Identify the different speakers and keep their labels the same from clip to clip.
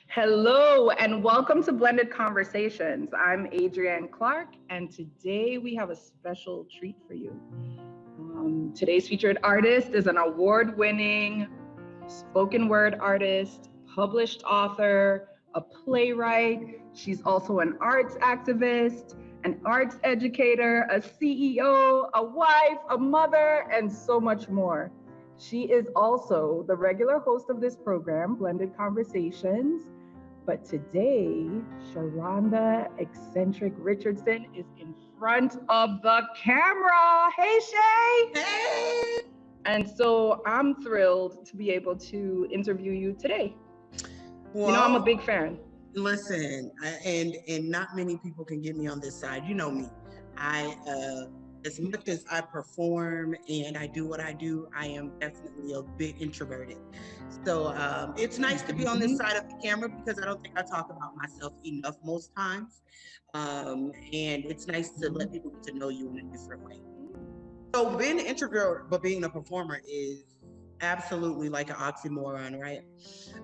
Speaker 1: Hello and welcome to Blended Conversations. I'm Adrienne Clark, and today we have a special treat for you. Today's featured artist is an award-winning spoken word artist, published author, a playwright. She's also an arts activist, an arts educator, a CEO, a wife, a mother, and so much more. She is also the regular host of this program, Blended Conversations. But today, Sharonda Eccentrich Richardson is in front of the camera. Hey, Shay.
Speaker 2: Hey.
Speaker 1: And so I'm thrilled to be able to interview you today.
Speaker 2: Well,
Speaker 1: I'm a big fan.
Speaker 2: Listen, and not many people can get me on this side. You know me. As much as I perform and I do what I do, I am definitely a bit introverted. So it's nice to be on this side of the camera because I don't think I talk about myself enough most times. And it's nice to let people get to know you in a different way. So being an introvert, but being a performer is absolutely like an oxymoron, right?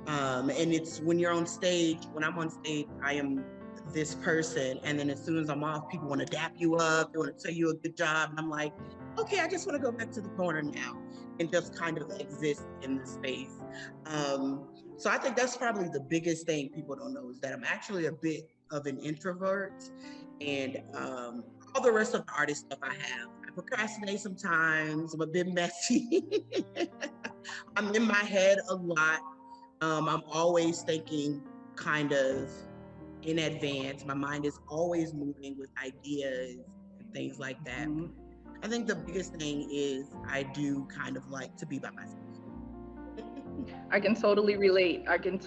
Speaker 2: And it's when you're on stage, when I'm on stage, I am this person, and then as soon as I'm off, people want to dap you up, they want to tell you a good job, and I'm like, okay, I just want to go back to the corner now and just kind of exist in the space. So I think that's probably the biggest thing people don't know is that I'm actually a bit of an introvert, and all the rest of the artist stuff I have. I procrastinate sometimes, I'm a bit messy. I'm in my head a lot. I'm always thinking kind of in advance. My mind is always moving with ideas and things like that. I think the biggest thing is I do kind of like to be by myself.
Speaker 1: I can totally relate. And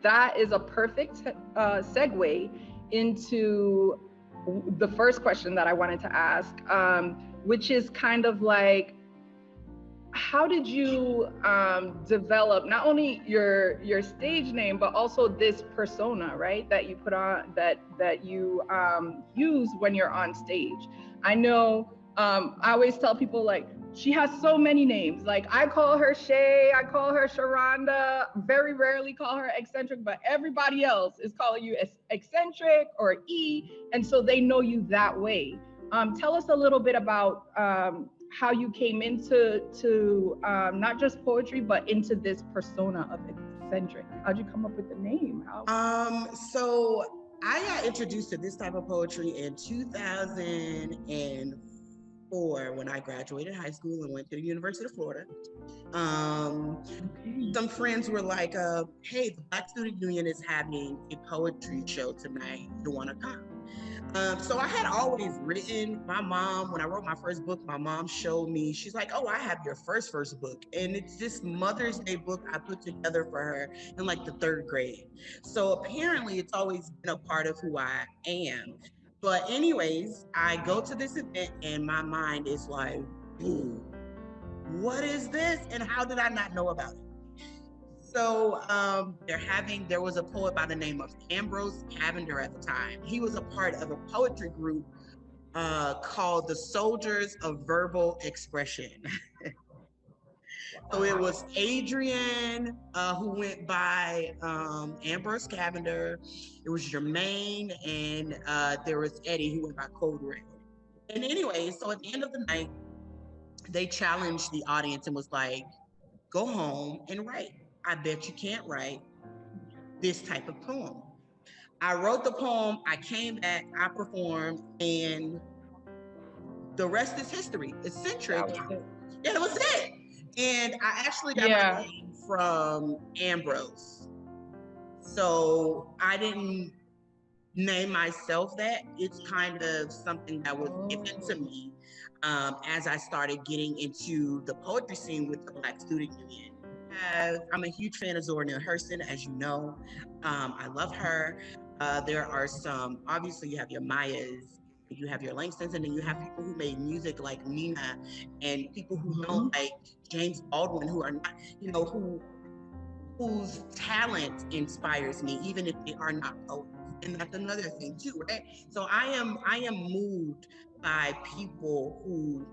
Speaker 1: that is a perfect segue into the first question that I wanted to ask, which is kind of like, how did you develop not only your stage name, but also this persona, right? That you put on, that you use when you're on stage. I know, I always tell people, like, she has so many names. Like, I call her Shay, I call her Sharonda, very rarely call her Eccentric, but everybody else is calling you Eccentric or E, and so they know you that way. Tell us a little bit about how you came into not just poetry, but into this persona of Eccentric. How'd you come up with the name?
Speaker 2: So I got introduced to this type of poetry in 2004 when I graduated high school and went to the University of Florida. Some friends were like, hey, the Black Student Union is having a poetry show tonight. You want to come? So I had always written. My mom, when I wrote my first book, my mom showed me, she's like, oh, I have your first book. And it's this Mother's Day book I put together for her in like the 3rd grade. So apparently it's always been a part of who I am. But anyways, I go to this event and my mind is like, ooh, what is this? And how did I not know about it? So there was a poet by the name of Ambrose Cavender at the time. He was a part of a poetry group called the Soldiers of Verbal Expression. So it was Adrian, who went by Ambrose Cavender. It was Jermaine, and there was Eddie, who went by Code Red. And anyway, so at the end of the night, they challenged the audience and was like, go home and write. I bet you can't write this type of poem. I wrote the poem, I came back, I performed, and the rest is history. Eccentric. Yeah, that was it. And I actually got my name from Ambrose. So I didn't name myself that. It's kind of something that was given to me as I started getting into the poetry scene with the Black Student Union. I'm a huge fan of Zora Neale Hurston, as you know. I love her. There are some, obviously you have your Mayas, you have your Langstons, and then you have people who made music like Nina, and people who don't, like James Baldwin, who are not, whose talent inspires me, even if they are not poets. And that's another thing too, right? So I am moved by people who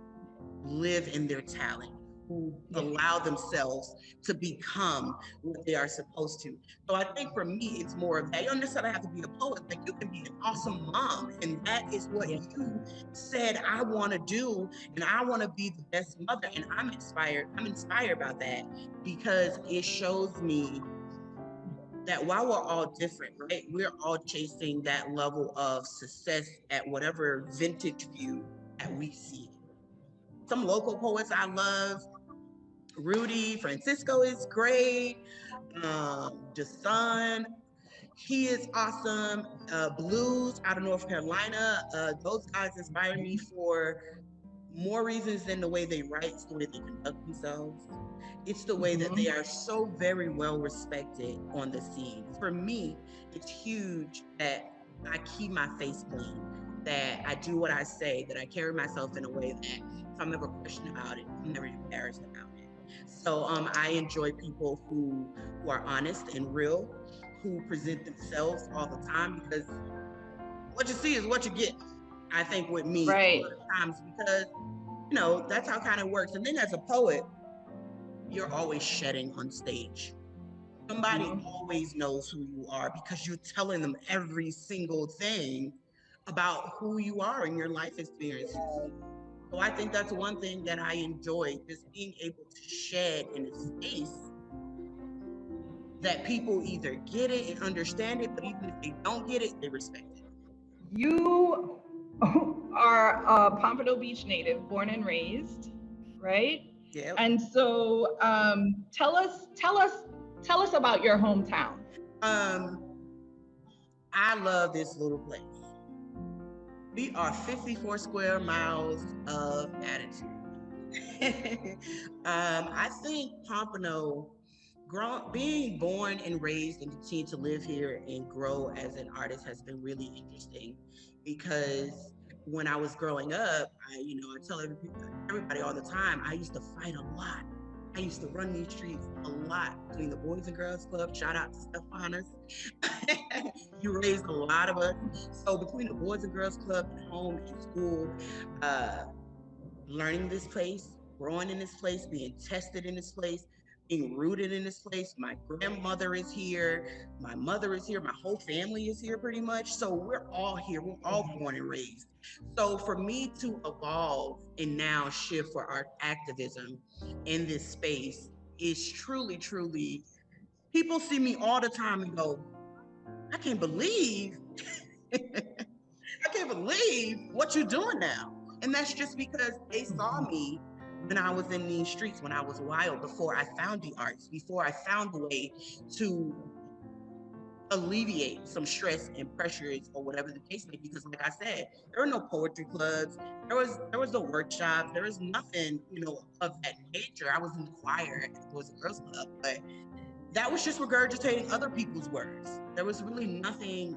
Speaker 2: live in their talent. who allow themselves to become what they are supposed to. So I think for me, it's more of that. You don't necessarily have to be a poet, like you can be an awesome mom. And that is what you said I want to do. And I want to be the best mother. And I'm inspired. I'm inspired by that because it shows me that while we're all different, right, we're all chasing that level of success at whatever vintage view that we see. Some local poets I love, Rudy Francisco is great. Desun, he is awesome. Blues out of North Carolina, those guys inspire me for more reasons than the way they write. It's the way they conduct themselves. It's the way that they are so very well respected on the scene. For me, it's huge that I keep my face clean, that I do what I say, that I carry myself in a way that if I'm ever questioned about it, I'm never embarrassed about it. So I enjoy people who are honest and real, who present themselves all the time, because what you see is what you get. I think with me,
Speaker 1: right,
Speaker 2: a lot of times, because you know that's how kind of works. And then as a poet, you're always shedding on stage. Somebody always knows who you are because you're telling them every single thing about who you are in your life experiences. So I think that's one thing that I enjoy, just being able to shed in a space that people either get it and understand it, but even if they don't get it, they respect it.
Speaker 1: You are a Pompano Beach native, born and raised, right?
Speaker 2: Yeah.
Speaker 1: And so tell us about your hometown.
Speaker 2: I love this little place. We are 54 square miles of attitude. I think Pompano, being born and raised and continue to live here and grow as an artist has been really interesting, because when I was growing up, I tell everybody all the time, I used to fight a lot. I used to run these streets a lot between the Boys and Girls Club. Shout out to Stephanus. You raised a lot of us. So between the Boys and Girls Club and home and school, learning this place, growing in this place, being tested in this place, being rooted in this place. My grandmother is here. My mother is here. My whole family is here pretty much. So we're all here. We're all born and raised. So for me to evolve and now shift for art activism in this space is truly, truly, people see me all the time and go, I can't believe, what you're doing now. And that's just because they saw me when I was in these streets, when I was wild, before I found the arts, before I found a way to alleviate some stress and pressures or whatever the case may be. Because like I said, there were no poetry clubs, there was no workshops, there was nothing, of that nature. I was in the choir at the Boys and Girls Club, but that was just regurgitating other people's words. There was really nothing,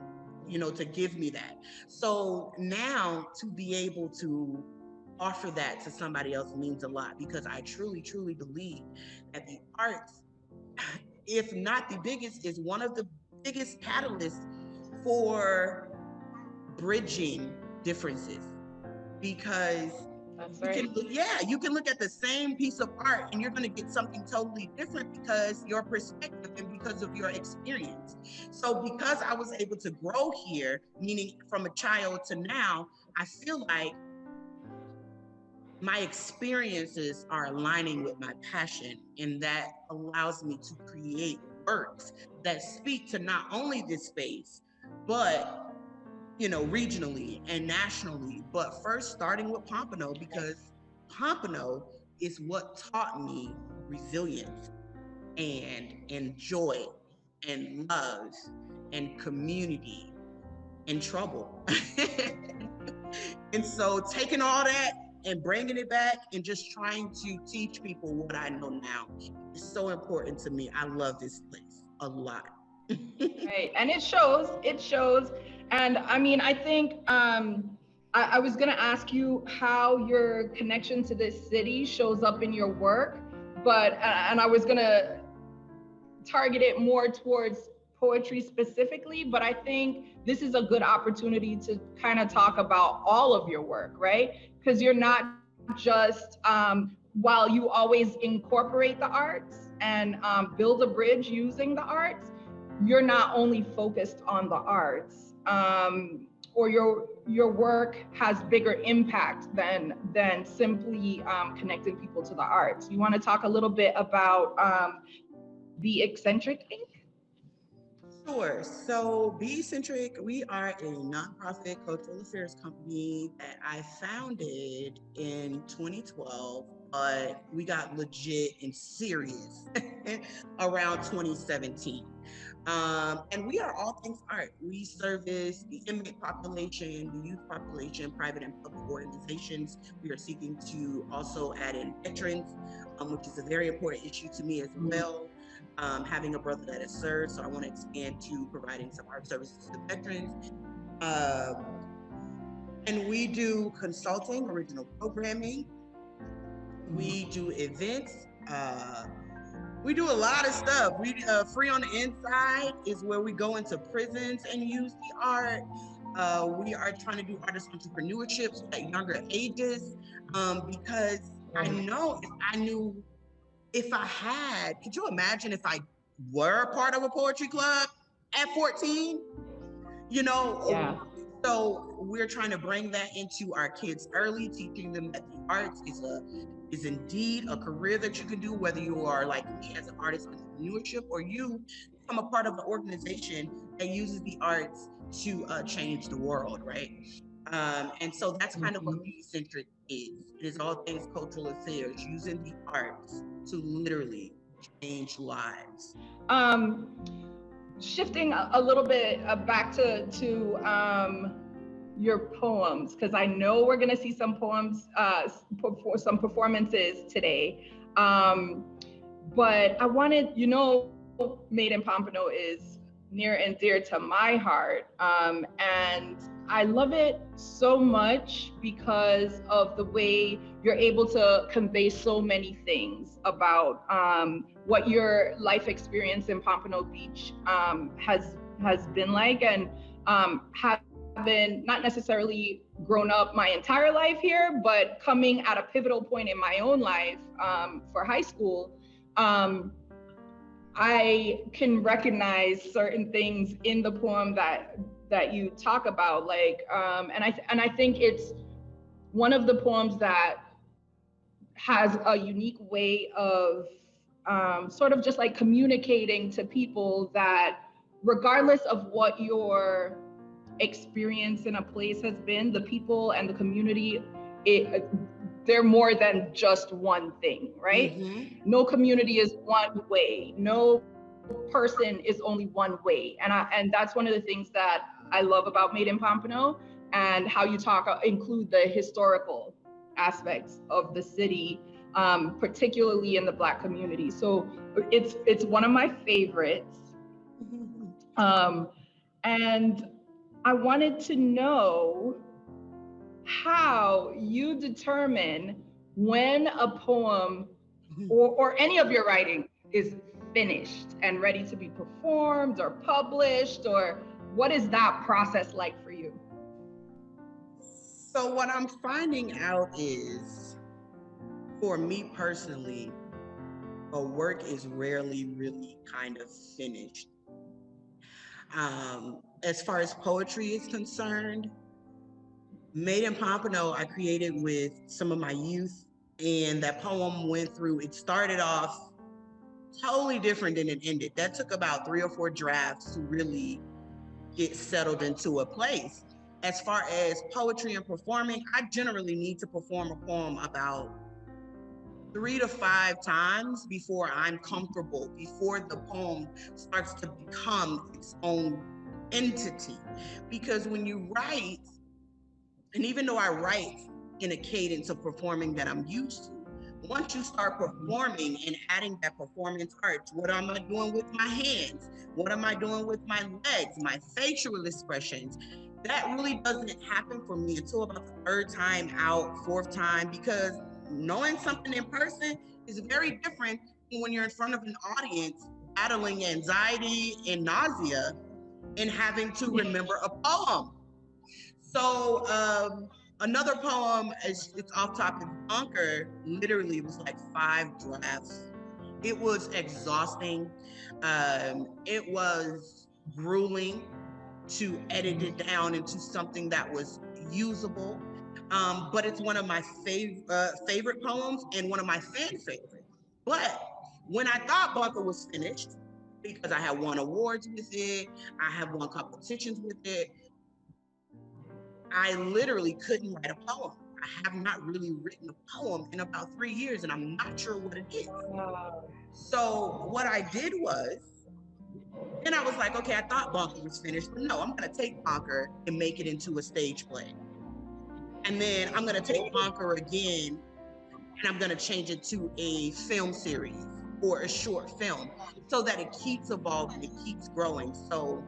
Speaker 2: to give me that. So now to be able to offer that to somebody else means a lot, because I truly, truly believe that the arts, if not the biggest, is one of the biggest catalysts for bridging differences. Because
Speaker 1: that's right.
Speaker 2: you can look at the same piece of art and you're going to get something totally different because your perspective and because of your experience. So because I was able to grow here, meaning from a child to now, I feel like my experiences are aligning with my passion, and that allows me to create works that speak to not only this space, but regionally and nationally, but first starting with Pompano, because Pompano is what taught me resilience and joy and love and community and trouble. And so taking all that and bringing it back and just trying to teach people what I know now is so important to me. I love this place a lot.
Speaker 1: Right, and it shows. And I mean, I think I was gonna ask you how your connection to this city shows up in your work, and I was gonna target it more towards poetry specifically, but I think this is a good opportunity to kind of talk about all of your work, right? Because you're not just while you always incorporate the arts and build a bridge using the arts, you're not only focused on the arts, or your work has bigger impact than simply connecting people to the arts. You want to talk a little bit about the Eccentrich Inc?
Speaker 2: Sure. So, Be Eccentric, we are a nonprofit cultural affairs company that I founded in 2012, but we got legit and serious around 2017. And we are all things art. We service the inmate population, the youth population, private and public organizations. We are seeking to also add in veterans, which is a very important issue to me as well. Having a brother that has served, so I want to expand to providing some art services to veterans. And we do consulting, original programming. We do events. We do a lot of stuff. We Free on the Inside is where we go into prisons and use the art. We are trying to do artist entrepreneurship at younger ages, because I know if I had, could you imagine if I were a part of a poetry club at 14? You know,
Speaker 1: Yeah.
Speaker 2: So we're trying to bring that into our kids early, teaching them that the arts is indeed a career that you can do, whether you are like me as an artist entrepreneurship, or you become a part of an organization that uses the arts to change the world, right? And so that's kind of what Be Eccentrich is. It is all things cultural affairs, using the arts to literally change lives.
Speaker 1: Shifting a little bit back to your poems, because I know we're going to see some poems, some performances today. But I wanted, Made in Pompano is near and dear to my heart. And I love it so much because of the way you're able to convey so many things about what your life experience in Pompano Beach has been like, and having not necessarily grown up my entire life here, but coming at a pivotal point in my own life for high school. I can recognize certain things in the poem that you talk about, like, and I think it's one of the poems that has a unique way of sort of just like communicating to people that regardless of what your experience in a place has been, the people and the community, they're more than just one thing, right? Mm-hmm. No community is one way. No person is only one way. And that's one of the things that I love about Made in Pompano, and how you include the historical aspects of the city, particularly in the Black community. So it's one of my favorites. And I wanted to know how you determine when a poem or any of your writing is finished and ready to be performed or published, or what is that process like for you?
Speaker 2: So what I'm finding out is, for me personally, a work is rarely really kind of finished. As far as poetry is concerned, Made in Pompano, I created with some of my youth, and that poem went through, it started off totally different than it ended. That took about 3 or 4 drafts to really get settled into a place. As far as poetry and performing, I generally need to perform a poem about 3 to 5 times before I'm comfortable, before the poem starts to become its own entity. Because when you write, and even though I write in a cadence of performing that I'm used to, once you start performing and adding that performance art, what am I doing with my hands? What am I doing with my legs, my facial expressions? That really doesn't happen for me until about the 3rd time out, 4th time, because knowing something in person is very different than when you're in front of an audience battling anxiety and nausea and having to remember a poem. So Another poem, it's off topic. Bunker literally was like 5 drafts. It was exhausting. It was grueling to edit it down into something that was usable. But it's one of my favorite poems and one of my fan favorites. But when I thought Bunker was finished, because I had won awards with it, I have won competitions with it, I literally couldn't write a poem. I have not really written a poem in about 3 years, and I'm not sure what it is. So what I did was, then I was like, okay, I thought Bonker was finished, but no, I'm gonna take Bonker and make it into a stage play. And then I'm gonna take Bonker again, and I'm gonna change it to a film series or a short film so that it keeps evolving, it keeps growing. So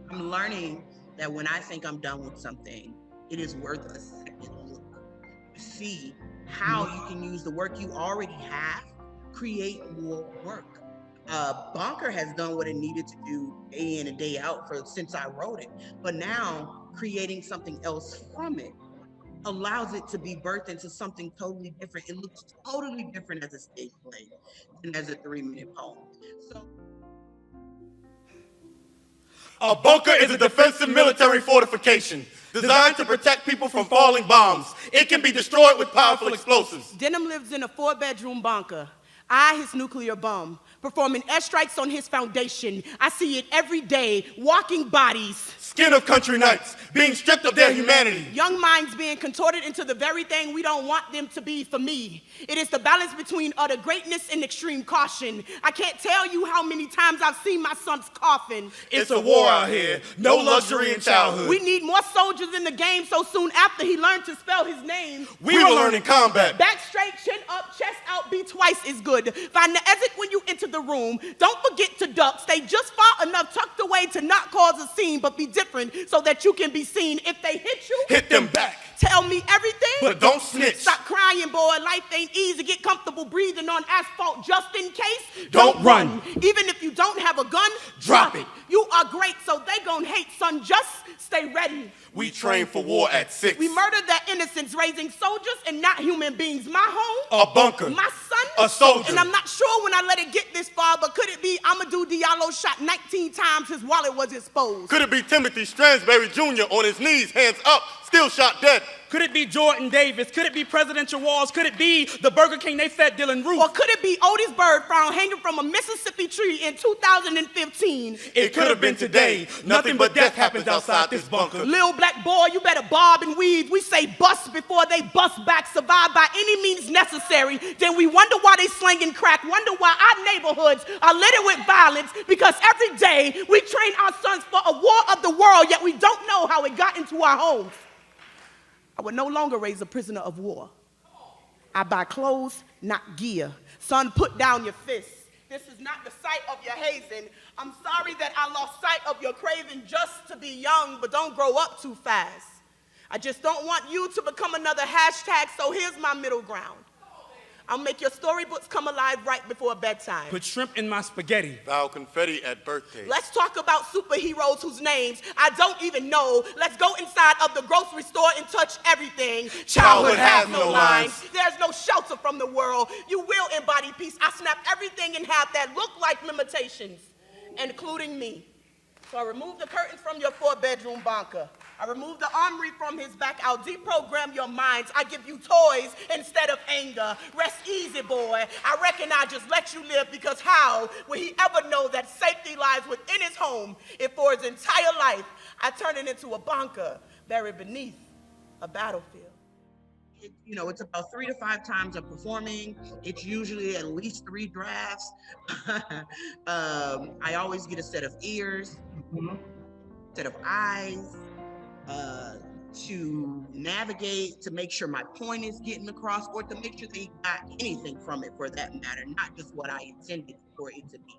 Speaker 2: I'm learning that when I think I'm done with something, it is worth a second look to see how you can use the work you already have, create more work. Bonker has done what it needed to do day in and day out since I wrote it, but now creating something else from it allows it to be birthed into something totally different. It looks totally different as a stage play than as a 3-minute poem. So
Speaker 3: a bunker is a defensive military fortification designed to protect people from falling bombs. It can be destroyed with powerful explosives.
Speaker 4: Denham lives in a 4-bedroom bunker. I, his nuclear bomb, performing airstrikes on his foundation. I see it every day, walking bodies.
Speaker 3: Skin of country knights, being stripped of their humanity.
Speaker 4: Young minds being contorted into the very thing we don't want them to be for me. It is the balance between utter greatness and extreme caution. I can't tell you how many times I've seen my son's coffin.
Speaker 3: It's a war out here, no luxury in childhood.
Speaker 4: We need more soldiers in the game so soon after he learned to spell his name.
Speaker 3: We were learning combat.
Speaker 4: Back straight, chin up, chest out, be twice as good. Find the exit when you enter the room. Don't forget to duck. Stay just far enough tucked away to not cause a scene, but be different so that you can be seen. If they hit you,
Speaker 3: hit them back.
Speaker 4: Tell me everything,
Speaker 3: but don't snitch.
Speaker 4: Stop crying, boy. Life ain't easy. Get comfortable breathing on asphalt just in case.
Speaker 3: Don't run.
Speaker 4: Even if you don't have a gun,
Speaker 3: drop it.
Speaker 4: You are great, so they gon' hate, son. Just stay ready.
Speaker 3: We train for war at 6.
Speaker 4: We murdered their innocents, raising soldiers and not human beings. My home,
Speaker 3: a bunker.
Speaker 4: My son,
Speaker 3: a soldier.
Speaker 4: And I'm not sure when I let it get this far, but could it be Amadou Diallo shot 19 times, his wallet was exposed?
Speaker 3: Could it be Timothy Stransberry Jr. on his knees, hands up, still shot dead?
Speaker 5: Could it be Jordan Davis? Could it be presidential walls? Could it be the Burger King they fed Dylan Roof?
Speaker 4: Or could it be Otis Bird found hanging from a Mississippi tree in 2015?
Speaker 3: It could have been today. Nothing but death happens outside this bunker.
Speaker 4: Little black boy, you better bob and weave. We say bust before they bust back. Survive by any means necessary. Then we wonder why they slinging crack. Wonder why our neighborhoods are littered with violence. Because every day we train our sons for a war of the world, yet we don't know how it got into our homes. I would no longer raise a prisoner of war. I buy clothes, not gear. Son, put down your fists. This is not the sight of your hazing. I'm sorry that I lost sight of your craving just to be young, but don't grow up too fast. I just don't want you to become another hashtag, so here's my middle ground. I'll make your storybooks come alive right before bedtime.
Speaker 5: Put shrimp in my spaghetti.
Speaker 3: Vow confetti at birthdays.
Speaker 4: Let's talk about superheroes whose names I don't even know. Let's go inside of the grocery store and touch everything.
Speaker 3: Childhood has no lines.
Speaker 4: There's no shelter from the world. You will embody peace. I snap everything in half that look like limitations, including me. So I remove the curtains from your 4-bedroom bunker. I remove the armory from his back. I'll deprogram your minds. I give you toys instead of anger. Rest easy, boy. I reckon I just let you live because how would he ever know that safety lies within his home if for his entire life I turn it into a bunker buried beneath a battlefield?
Speaker 2: It's about 3 to 5 times of performing. It's usually at least 3 drafts. I always get a set of ears, set of eyes, to navigate, to make sure my point is getting across, or to make sure they got anything from it for that matter, not just what I intended for it to be.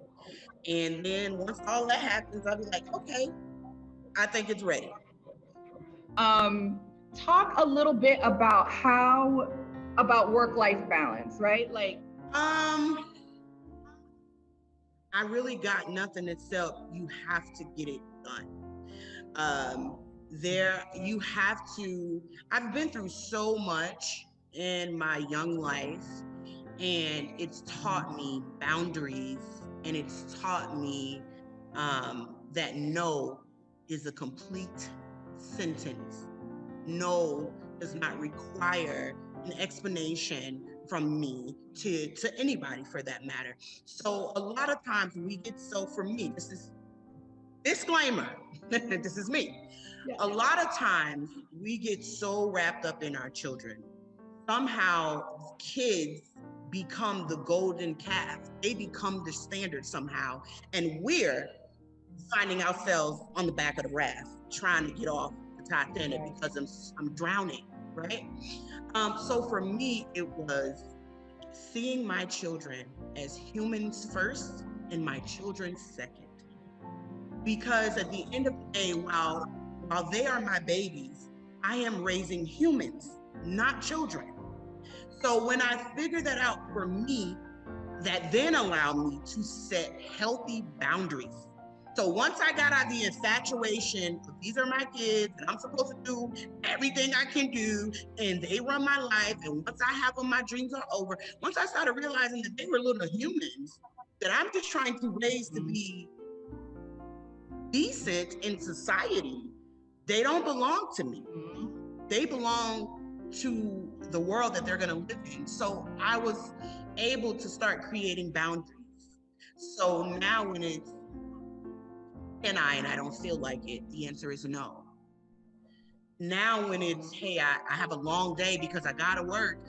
Speaker 2: And then once all that happens, I'll be like, okay, I think it's ready.
Speaker 1: Talk a little bit about about work-life balance, right?
Speaker 2: I really got nothing except you have to get it done. you have to, I've been through so much in my young life, and it's taught me boundaries, and it's taught me that no is a complete sentence. No does not require an explanation from me to anybody for that matter. So a lot of times we get so, for me, this is disclaimer, this is me.
Speaker 1: Yeah.
Speaker 2: A lot of times we get so wrapped up in our children. Somehow kids become the golden calf. They become the standard somehow. And we're finding ourselves on the back of the raft, trying to get off the Titanic because I'm drowning, right? So for me, it was seeing my children as humans first and my children second. Because at the end of the day, while they are my babies, I am raising humans, not children. So when I figured that out for me, that then allowed me to set healthy boundaries. So once I got out of the infatuation of these are my kids and I'm supposed to do everything I can do and they run my life, and once I have them, my dreams are over. Once I started realizing that they were little humans that I'm just trying to raise to be decent in society, they don't belong to me. They belong to the world that they're going to live in. So I was able to start creating boundaries. So now when it's and I don't feel like it, the answer is no. Now when it's, hey, I have a long day because I gotta work,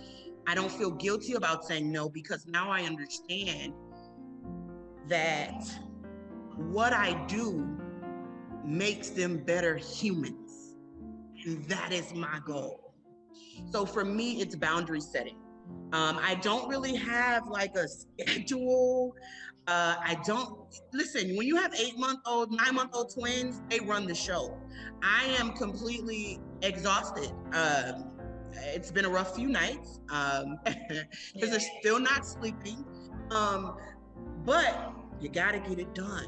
Speaker 2: I don't feel guilty about saying no, because now I understand that what I do makes them better humans. And that is my goal. So for me, it's boundary setting. I don't really have like a schedule. I don't, listen, when you have 8-month-old, 9-month-old twins, they run the show. I am completely exhausted. It's been a rough few nights because they're still not sleeping. But you gotta get it done.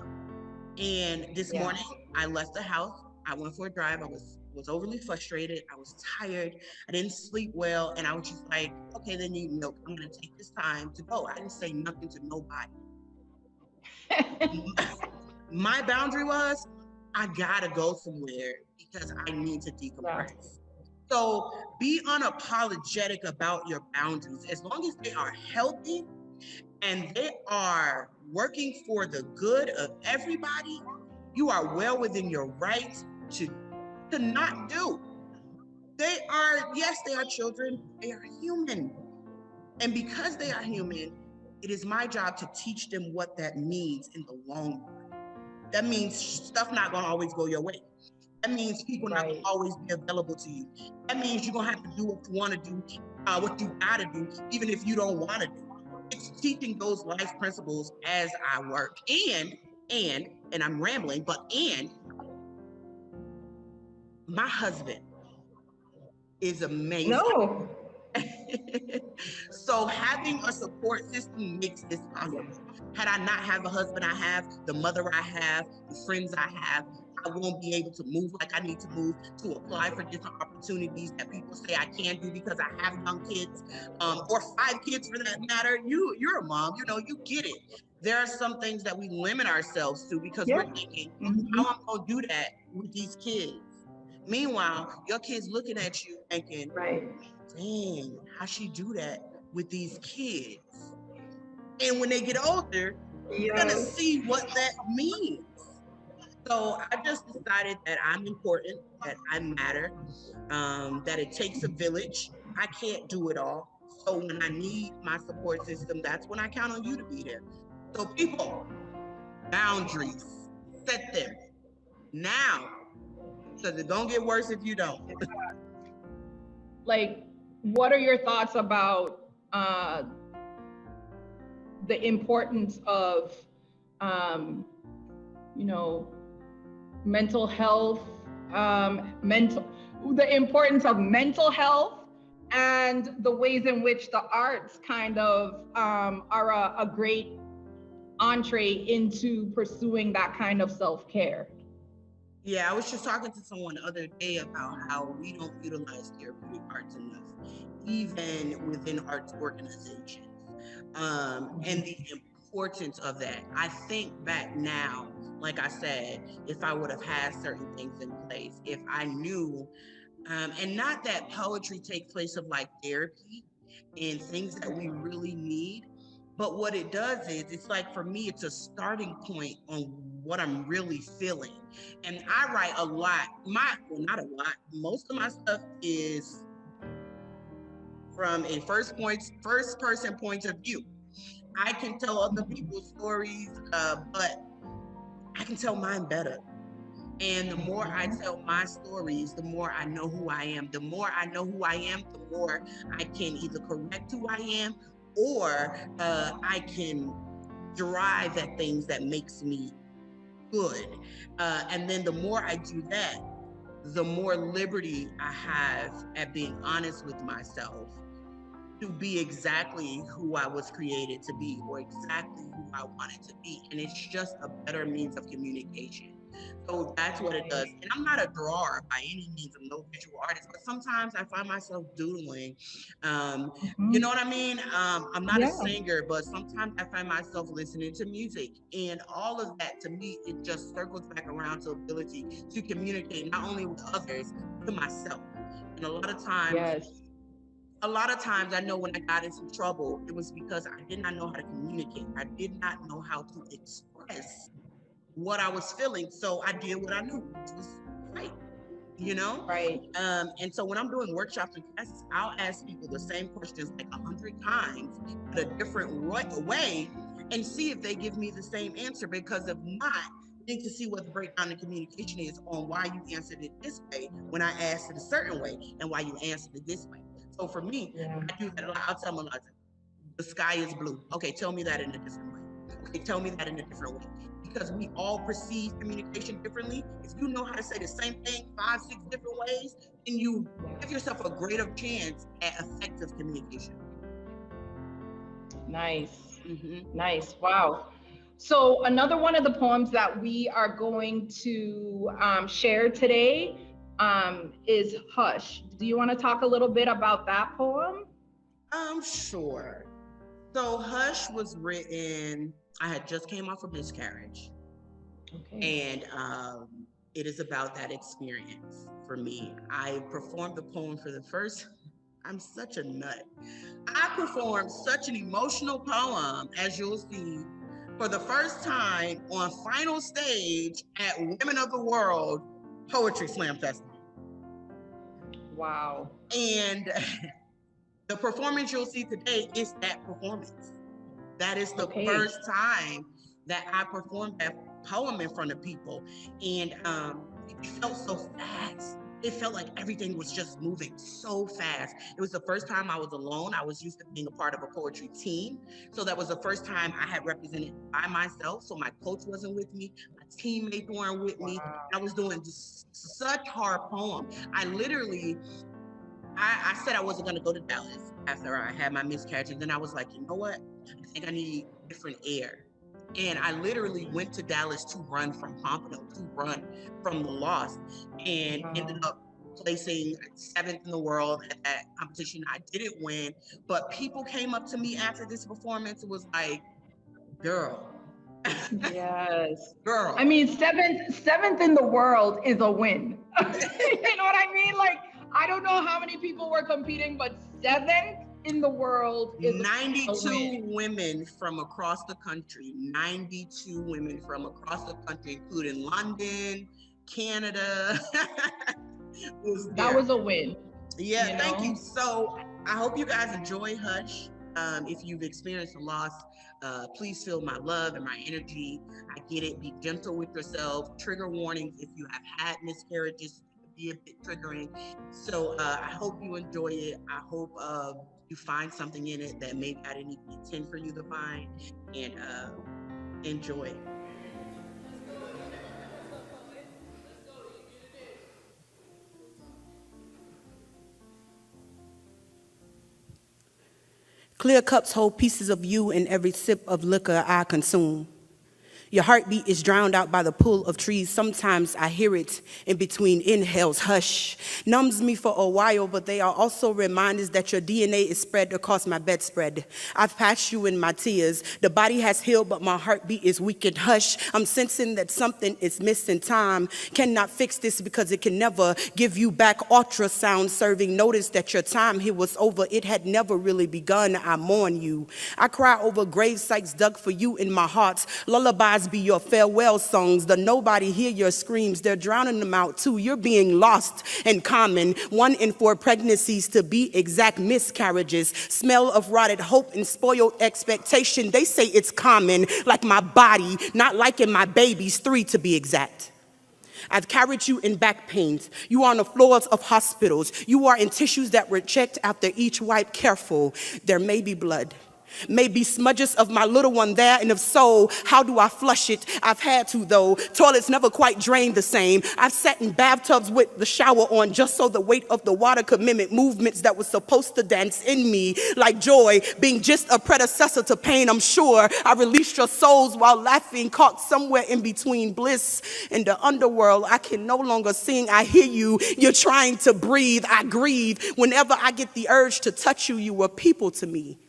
Speaker 2: And this morning I left the house. I went for a drive. I was overly frustrated. I was tired. I didn't sleep well. And I was just like, okay, they need milk. I'm gonna take this time to go. I didn't say nothing to nobody. My boundary was, I gotta go somewhere because I need to decompress. So be unapologetic about your boundaries. As long as they are healthy and they are working for the good of everybody, you are well within your right to not do. They are, yes, they are children, they are human. And because they are human, it is my job to teach them what that means in the long run. That means stuff not gonna always go your way. That means people not gonna always be available to you. That means you're gonna have to do what you wanna do, what you gotta do, even if you don't wanna do. It's teaching those life principles as I work. And I'm rambling, but my husband is amazing.
Speaker 1: No.
Speaker 2: So having a support system makes this possible. Had I not have the husband I have, the mother I have, the friends I have, I won't be able to move like I need to move, to apply for different opportunities that people say I can't do because I have young kids, or 5 kids for that matter. You're a mom, you get it. There are some things that we limit ourselves to because we're thinking, how am I gonna do that with these kids? Meanwhile, your kid's looking at you thinking, dang, how she do that with these kids? And when they get older, you're gonna see what that means. So I just decided that I'm important, that I matter, that it takes a village. I can't do it all. So when I need my support system, that's when I count on you to be there. So people, boundaries, set them now, because it don't get worse if you don't.
Speaker 1: Like, what are your thoughts about the importance of, mental health, the importance of mental health, and the ways in which the arts kind of are a great entree into pursuing that kind of self-care?
Speaker 2: Yeah, I was just talking to someone the other day about how we don't utilize therapeutic arts enough, even within arts organizations, and the importance of that. I think back now, like I said, if I would have had certain things in place, if I knew, and not that poetry takes place of like therapy and things that we really need, but what it does is it's like for me, it's a starting point on what I'm really feeling. And I write a lot. Well, not a lot. Most of my stuff is from a first person point of view. I can tell other people's stories, but I can tell mine better. And the more I tell my stories, the more I know who I am. The more I know who I am, the more I can either correct who I am, or I can drive at things that makes me good. And then the more I do that, the more liberty I have at being honest with myself to be exactly who I was created to be, or exactly who I wanted to be. And it's just a better means of communication. So that's what it does. And I'm not a drawer by any means. I'm no visual artist, but sometimes I find myself doodling. You know what I mean? I'm not a singer, but sometimes I find myself listening to music, and all of that to me, it just circles back around to ability to communicate not only with others, to myself. And a lot of times I know when I got into trouble, it was because I did not know how to communicate. I did not know how to express what I was feeling. So I did what I knew, which was fight, you know?
Speaker 1: Right.
Speaker 2: And so when I'm doing workshops and classes, I'll ask people the same questions like 100 times in a different way and see if they give me the same answer, because if not, need to see what the breakdown in communication is on why you answered it this way when I asked it a certain way, and why you answered it this way. So for me, I do that a lot. I'll tell them a lot. The sky is blue. Okay, tell me that in a different way. Okay, tell me that in a different way. Because we all perceive communication differently. If you know how to say the same thing 5, 6 different ways, then you give yourself a greater chance at effective communication.
Speaker 1: Nice. Nice. Wow. So another one of the poems that we are going to share today is Hush. Do you want to talk a little bit about that poem?
Speaker 2: Sure. So Hush was written, I had just came off a miscarriage. And it is about that experience for me. I performed the poem for the first, I'm such a nut. I performed such an emotional poem, as you'll see, for the first time on final stage at Women of the World Poetry Slam Festival.
Speaker 1: Wow.
Speaker 2: And the performance you'll see today is that performance. That is the first time that I performed that poem in front of people. And it felt so fast. It felt like everything was just moving so fast. It was the first time I was alone. I was used to being a part of a poetry team. So that was the first time I had represented by myself. So my coach wasn't with me. My teammates weren't with me. I was doing such hard poem. I literally, I said I wasn't going to go to Dallas after I had my miscarriage. And then I was like, you know what? I think I need different air. And I literally went to Dallas to run from Pompano, to run from the loss, and ended up placing 7th in the world at that competition. I didn't win, but people came up to me after this performance. It was like, girl.
Speaker 1: Yes.
Speaker 2: Girl.
Speaker 1: I mean, seventh in the world is a win. You know what I mean? Like, I don't know how many people were competing, but 7th in the world is
Speaker 2: 92 women from across the country. 92 women from across the country, including London, Canada.
Speaker 1: That was a win.
Speaker 2: Yeah, thank you. So I hope you guys enjoy Hush. If you've experienced a loss, please feel my love and my energy. I get it. Be gentle with yourself. Trigger warnings if you have had miscarriages. Be a bit triggering. So I hope you enjoy it. I hope you find something in it that maybe I didn't even intend for you to find, and enjoy.
Speaker 4: Clear cups hold pieces of you in every sip of liquor I consume. Your heartbeat is drowned out by the pull of trees. Sometimes I hear it in between inhales. Hush. Numbs me for a while, but they are also reminders that your DNA is spread across my bedspread. I've patched you in my tears. The body has healed, but my heartbeat is weakened. Hush. I'm sensing that something is missing. Time cannot fix this because it can never give you back. Ultrasound serving notice that your time here was over. It had never really begun. I mourn you. I cry over grave sites dug for you in my heart. Lullabies be your farewell songs. The nobody hear your screams. They're drowning them out too. You're being lost and common. 1 in 4 pregnancies, to be exact, miscarriages. Smell of rotted hope and spoiled expectation. They say it's common, like my body, not liking my babies, 3 to be exact. I've carried you in back pains. You are on the floors of hospitals. You are in tissues that were checked after each wipe. Careful, there may be blood. Maybe smudges of my little one there, and if so, how do I flush it? I've had to, though. Toilets never quite drain the same. I've sat in bathtubs with the shower on just so the weight of the water could mimic movements that were supposed to dance in me, like joy being just a predecessor to pain. I'm sure I released your souls while laughing, caught somewhere in between bliss and the underworld. I can no longer sing. I hear you. You're trying to breathe. I grieve. Whenever I get the urge to touch you, you were people to me.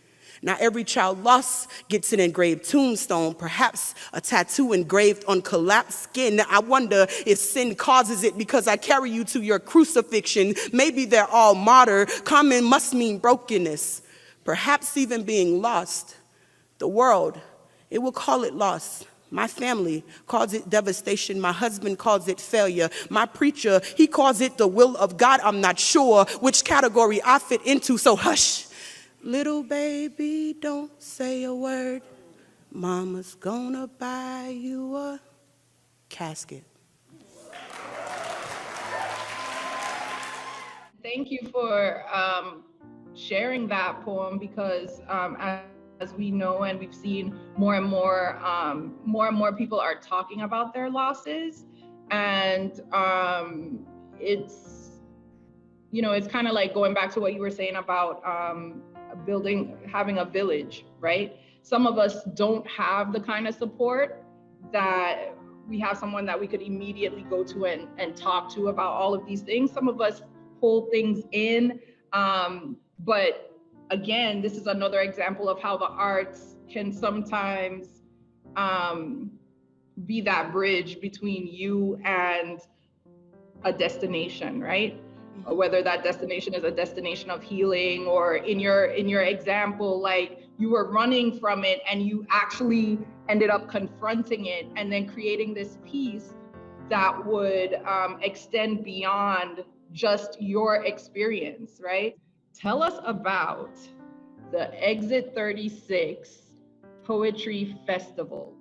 Speaker 4: Now every child lost gets an engraved tombstone, perhaps a tattoo engraved on collapsed skin. I wonder if sin causes it because I carry you to your crucifixion. Maybe they're all martyr. Common must mean brokenness, perhaps even being lost. The world, it will call it loss. My family calls it devastation. My husband calls it failure. My preacher, he calls it the will of God. I'm not sure which category I fit into, so hush. Little baby, don't say a word. Mama's gonna buy you a casket.
Speaker 1: Thank you for sharing that poem, because as we know and we've seen, more and more people are talking about their losses, and it's, you know, it's kind of like going back to what you were saying about having a village, right? Some of us don't have the kind of support that we have, someone that we could immediately go to and talk to about all of these things. Some of us hold things in, but again, this is another example of how the arts can sometimes be that bridge between you and a destination, right? Whether that destination is a destination of healing, or in your example, like you were running from it and you actually ended up confronting it and then creating this piece that would extend beyond just your experience, right? Tell us about the Exit 36 Poetry Festival.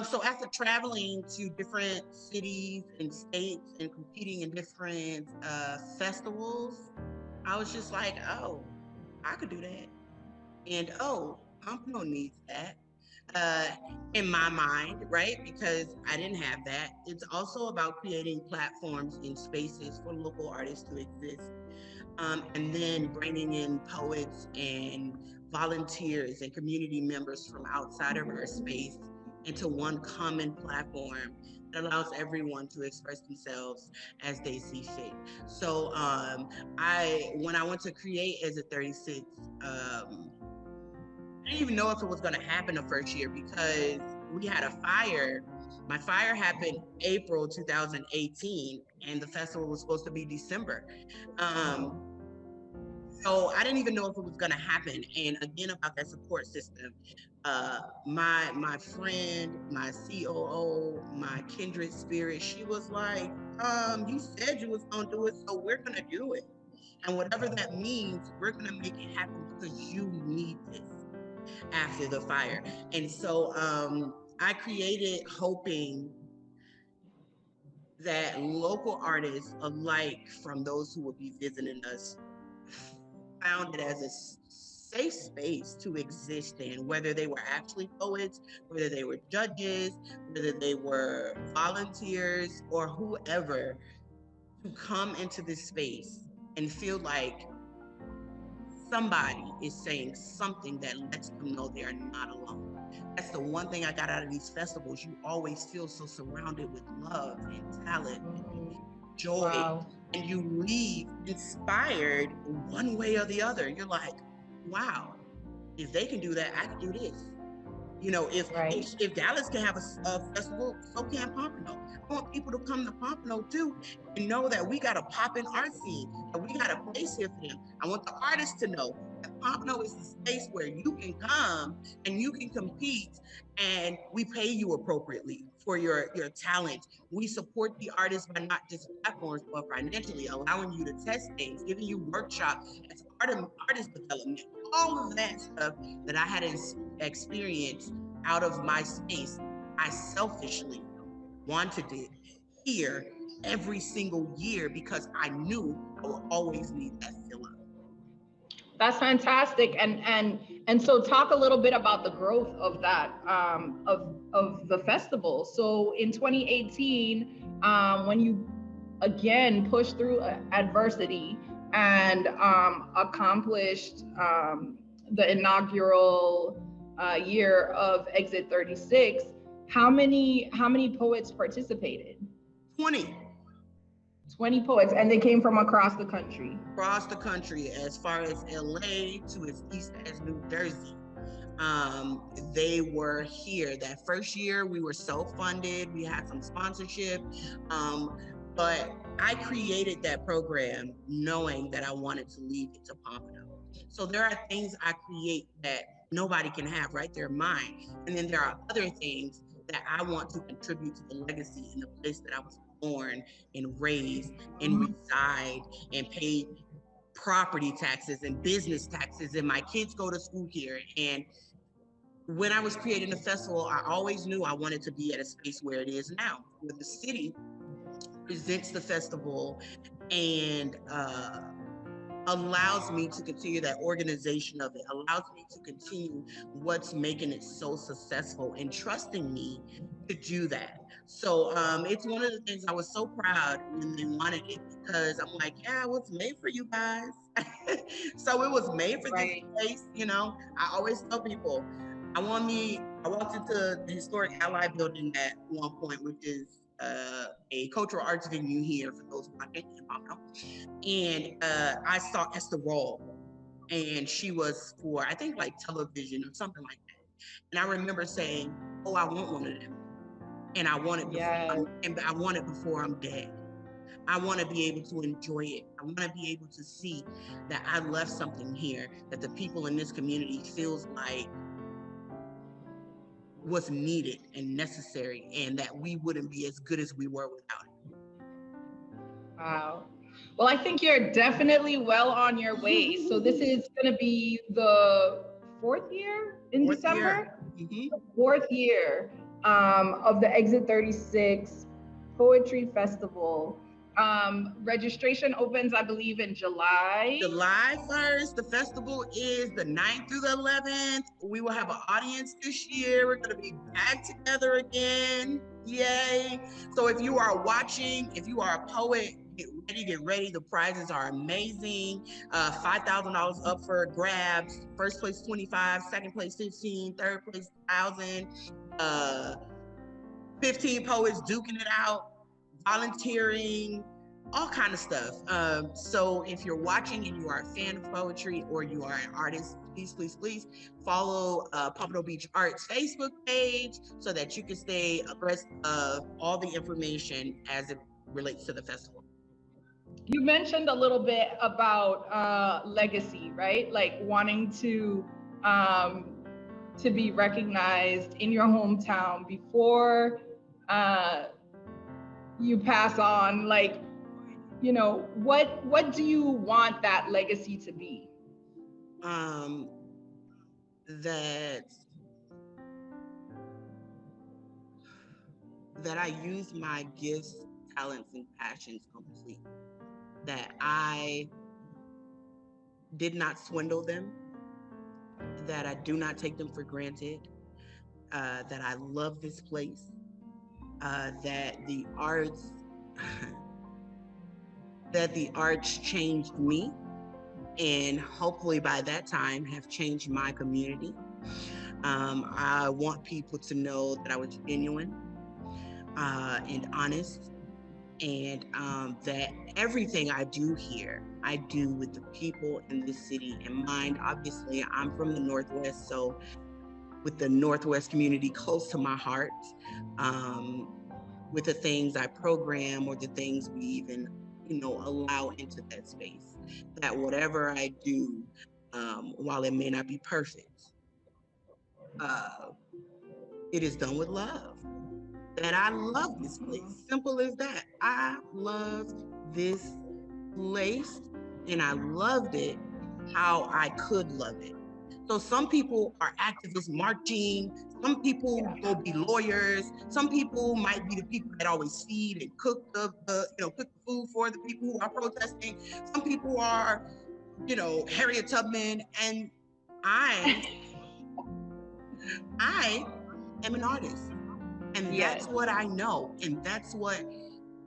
Speaker 2: So after traveling to different cities and states and competing in different festivals, I was just like, oh, I could do that. And oh, Pompano needs that in my mind, right? Because I didn't have that. It's also about creating platforms and spaces for local artists to exist. And then bringing in poets and volunteers and community members from outside of our space into one common platform that allows everyone to express themselves as they see fit. So when I went to create as a 36, I didn't even know if it was going to happen the first year because we had a fire. My fire happened April 2018, and the festival was supposed to be December. So I didn't even know if it was going to happen. And again, about that support system, my friend, my COO, my kindred spirit, she was like, you said you was going to do it, so we're going to do it. And whatever that means, we're going to make it happen because you need this after the fire. And so I created hoping that local artists alike, from those who would be visiting us, found it as a safe space to exist in, whether they were actually poets, whether they were judges, whether they were volunteers or whoever, to come into this space and feel like somebody is saying something that lets them know they are not alone. That's the one thing I got out of these festivals. You always feel so surrounded with love and talent and joy.
Speaker 1: Wow.
Speaker 2: And you leave inspired one way or the other. You're like, wow, if they can do that, I can do this. You know, if Dallas can have a festival, so can Pompano. I want people to come to Pompano too and know that we got a poppin' art scene, that we got a place here for them. I want the artists to know that Pompano is the space where you can come and you can compete, and we pay you appropriately for your talent. We support the artists by not just platforms, but financially, allowing you to test things, giving you workshops, it's artist development, all of that stuff that I had experienced out of my space. I selfishly wanted it here every single year because I knew I would always need that fill up.
Speaker 1: That's fantastic. And so talk a little bit about the growth of that, of the festival. So in 2018, when you again pushed through adversity and accomplished the inaugural year of Exit 36, how many poets participated? 20 poets, and they came from across the country.
Speaker 2: Across the country, as far as LA to as east as New Jersey. They were here. That first year, we were self-funded. We had some sponsorship, but I created that program knowing that I wanted to leave it to Pompano. So there are things I create that nobody can have, right? They're mine. And then there are other things that I want to contribute to the legacy in the place that I was born and raised and reside and paid property taxes and business taxes, and my kids go to school here. And when I was creating the festival, I always knew I wanted to be at a space where it is now, where the city presents the festival and allows me to continue that organization of it, allows me to continue what's making it so successful and trusting me to do that. So it's one of the things I was so proud when they wanted it, because I'm like, yeah, it was made for you guys. So it was made for this place, you know. I always tell people, I walked into the historic Ally building at one point, which is a cultural arts venue here for those who don't know. And I saw Esther Roll, and she was for, I think, like television or something like that. And I remember saying, oh, I want one of them. And I want it before I'm dead. I want to be able to enjoy it. I want to be able to see that I left something here that the people in this community feels like was needed and necessary, and that we wouldn't be as good as we were without it.
Speaker 1: Wow. Well, I think you're definitely well on your way. So this is going to be the fourth year in December?
Speaker 2: Mm-hmm.
Speaker 1: The fourth year of the Exit 36 Poetry Festival. Registration opens, I believe, in July.
Speaker 2: July 1st. The festival is the 9th through the 11th. We will have an audience this year. We're going to be back together again. Yay. So if you are watching, if you are a poet, get ready. The prizes are amazing. $5,000 up for grabs. First place, 25, second place, 15, third place, 1,000. 15 poets duking it out, volunteering, all kind of stuff. So if you're watching and you are a fan of poetry or you are an artist, please follow Pompano Beach Art's Facebook page so that you can stay abreast of all the information as it relates to the festival.
Speaker 1: You mentioned a little bit about legacy, right? Like wanting to be recognized in your hometown before you pass on. Like, you know, what do you want that legacy to be?
Speaker 2: That I use my gifts, talents, and passions completely. That I did not swindle them, that I do not take them for granted, that I love this place, that the arts changed me, and hopefully by that time have changed my community. I want people to know that I was genuine and honest, and that everything I do here, I do with the people in this city in mind. Obviously, I'm from the Northwest, so with the Northwest community close to my heart, with the things I program or the things we even, allow into that space, that whatever I do, while it may not be perfect, it is done with love. That I love this place. Simple as that. I love this place, and I loved it how I could love it. So some people are activists marching, some people go be lawyers, some people might be the people that always feed and cook the cook the food for the people who are protesting. Some people are, Harriet Tubman, and I am an artist. And that's what I know, and that's what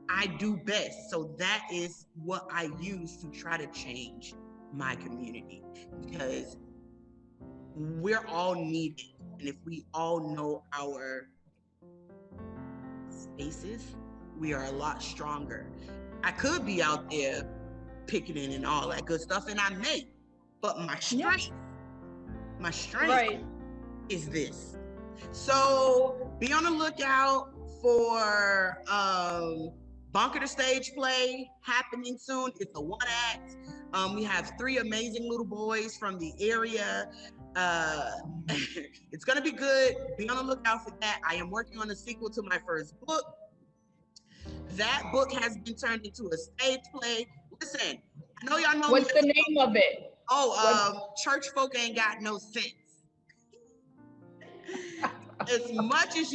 Speaker 2: I do best. So that is what I use to try to change my community, because we're all needed. And if we all know our spaces, we are a lot stronger. I could be out there picketing and all that good stuff, and I may, but my strength is this. So be on the lookout for Bunker the Stage play happening soon. It's a one act. We have 3 amazing little boys from the area. It's gonna be good. Be on the lookout for that. I am working on a sequel to my first book. That book has been turned into a stage play. Listen, I know y'all know.
Speaker 1: What's the name of it?
Speaker 2: Church Folk Ain't Got No Sense. As much as you